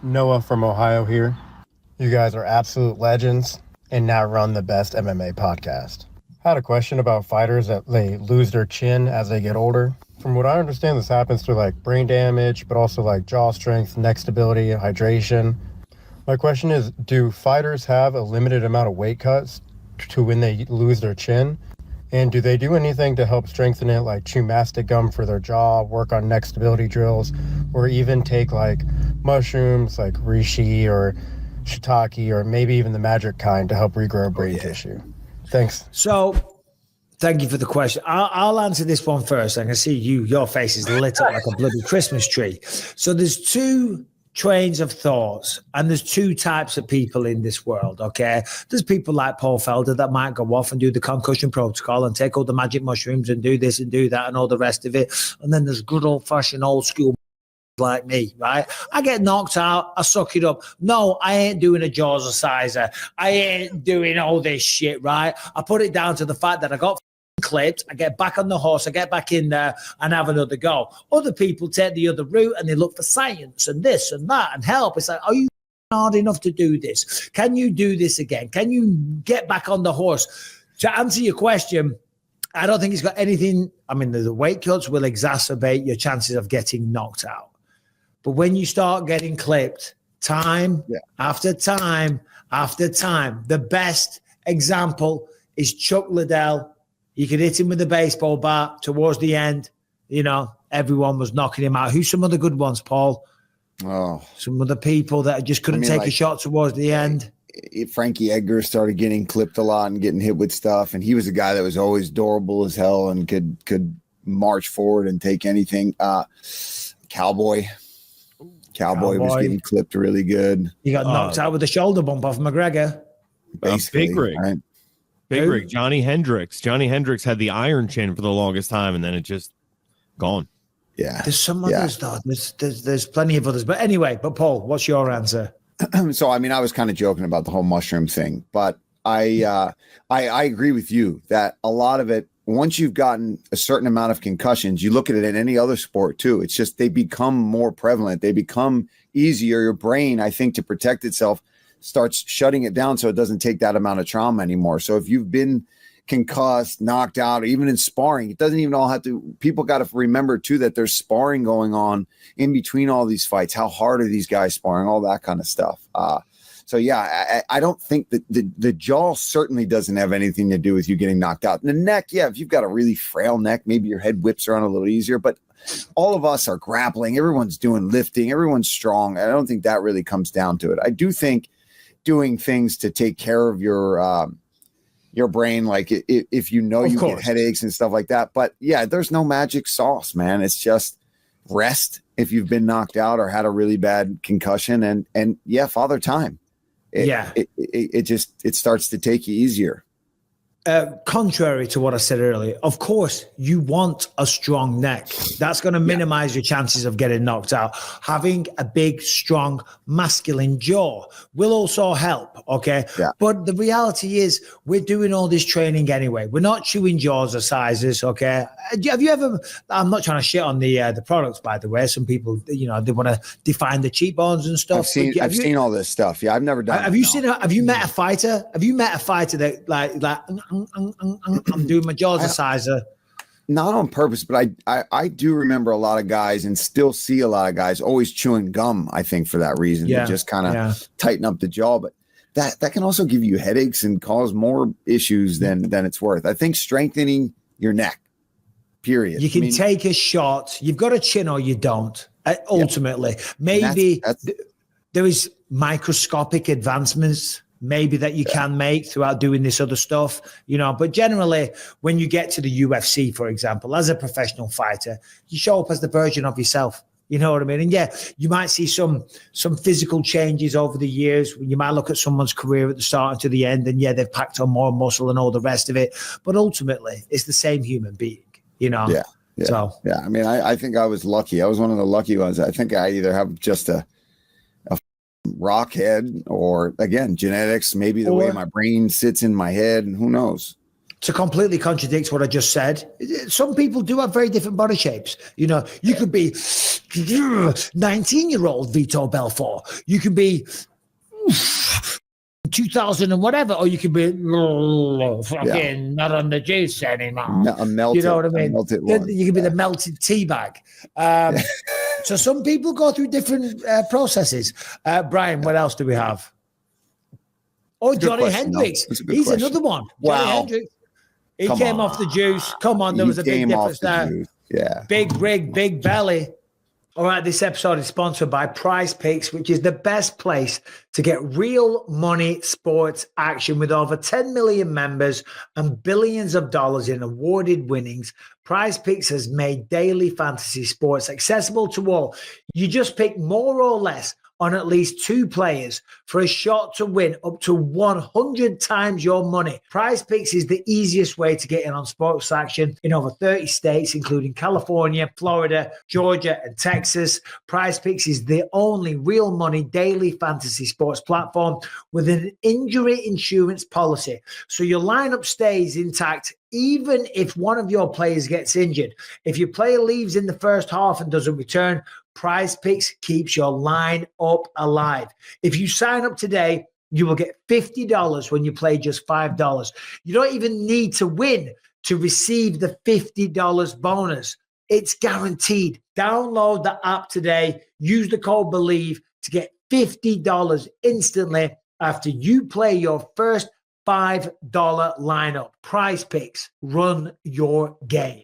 Noah from Ohio here. You guys are absolute legends and now run the best MMA podcast. I had a question about fighters that they lose their chin as they get older. From what I understand, this happens through like brain damage, but also like jaw strength, neck stability, hydration. My question is, do fighters have a limited amount of weight cuts to when they lose their chin? And do they do anything to help strengthen it, like chew mastic gum for their jaw, work on neck stability drills, or even take like mushrooms like reishi or shiitake, or maybe even the magic kind to help regrow brain tissue? Thanks. So, thank you for the question. I'll answer this one first. I can see your face is lit up like a bloody Christmas tree. So there's two trains of thoughts, and there's two types of people in this world, okay? There's people like Paul Felder that might go off and do the concussion protocol and take all the magic mushrooms and do this and do that and all the rest of it. And then there's good old-fashioned old school like me, right? I get knocked out, I suck it up. No, I ain't doing a jaws exerciser. I ain't doing all this shit, right? I put it down to the fact that I got clipped, I get back on the horse, I get back in there and have another go. Other people take the other route and they look for science and this and that and help. It's like, are you hard enough to do this? Can you do this again? Can you get back on the horse? To answer your question, I don't think it's got anything. I mean, the weight cuts will exacerbate your chances of getting knocked out. But when you start getting clipped time after time after time, the best example is Chuck Liddell. You could hit him with a baseball bat towards the end. You know, everyone was knocking him out. Who's some of the good ones, Paul? Oh, some of the people that just couldn't take a shot towards the end. Frankie Edgar started getting clipped a lot and getting hit with stuff. And he was a guy that was always durable as hell and could march forward and take anything. Cowboy was getting clipped really good. He got knocked out with a shoulder bump off McGregor. Big Rig. Right? Big Rig. Johnny Hendricks. Johnny Hendricks had the iron chin for the longest time, and then it just gone. Yeah. There's some others, though. There's plenty of others. But anyway, Paul, what's your answer? So, I mean, I was kind of joking about the whole mushroom thing, but I agree with you that a lot of it, once you've gotten a certain amount of concussions, you look at it in any other sport too. It's just they become more prevalent. They become easier. Your brain, I think, to protect itself, starts shutting it down so it doesn't take that amount of trauma anymore. So if you've been concussed, knocked out, or even in sparring, it doesn't even all have to. People got to remember too that there's sparring going on in between all these fights. How hard are these guys sparring? All that kind of stuff. So, yeah, I don't think that the jaw certainly doesn't have anything to do with you getting knocked out. And the neck, yeah, if you've got a really frail neck, maybe your head whips around a little easier. But all of us are grappling. Everyone's doing lifting. Everyone's strong. I don't think that really comes down to it. I do think doing things to take care of your brain, like if you know you get headaches and stuff like that. But, yeah, there's no magic sauce, man. It's just rest if you've been knocked out or had a really bad concussion. And yeah, father time. It starts to take you easier. Contrary to what I said earlier, of course, you want a strong neck. That's going to minimize your chances of getting knocked out. Having a big, strong, masculine jaw will also help, okay? Yeah. But the reality is we're doing all this training anyway. We're not chewing jaws or sizes, okay? Have you ever – I'm not trying to shit on the products, by the way. Some people, they want to define the cheekbones and stuff. I've seen all this stuff. Yeah, I've never done it. Have you met a fighter? Have you met a fighter that like I'm doing my jaws exerciser? Not on purpose, but I do remember a lot of guys and still see a lot of guys always chewing gum, I think, for that reason. To just kind of tighten up the jaw. But that can also give you headaches and cause more issues than it's worth. I think strengthening your neck, period. You can take a shot. You've got a chin or you don't, ultimately. Maybe there is microscopic advancements maybe that you can make throughout doing this other stuff, but generally when you get to the UFC, for example, as a professional fighter, you show up as the version of yourself. You know what I mean? And you might see some physical changes over the years. You might look at someone's career at the start and to the end, and they've packed on more muscle and all the rest of it. But ultimately, it's the same human being, Yeah. So, I mean, I think I was lucky. I was one of the lucky ones. I think I either have just a rock head or, again, genetics, maybe the way my brain sits in my head, and who knows. to completely contradict what I just said, some people do have very different body shapes. You know, you could be 19-year-old Vitor Belfort. You could be 2000 and whatever, or you could be fucking not on the juice anymore. A melted, you know what I mean? You could be the melted tea bag. So some people go through different processes. Brian, what else do we have? Oh, Johnny Hendricks. He's another one. Wow. Johnny Hendricks. He came off the juice. Come on, there was a big difference there. Juice. Yeah. Big rig, big belly. All right, this episode is sponsored by Prize Picks, which is the best place to get real money sports action with over 10 million members and billions of dollars in awarded winnings. Prize Picks has made daily fantasy sports accessible to all. You just pick more or less on at least 2 players for a shot to win up to 100 times your money. Prize Picks is the easiest way to get in on sports action in over 30 states, including California, Florida, Georgia, and Texas. Prize Picks is the only real money daily fantasy sports platform with an injury insurance policy. So your lineup stays intact even if one of your players gets injured. If your player leaves in the first half and doesn't return, Prize Picks keeps your line up alive. If you sign up today, you will get $50 when you play just $5. You don't even need to win to receive the $50 bonus. It's guaranteed. Download the app today. Use the code BELIEVE to get $50 instantly after you play your first $5 lineup. Prize Picks, run your game.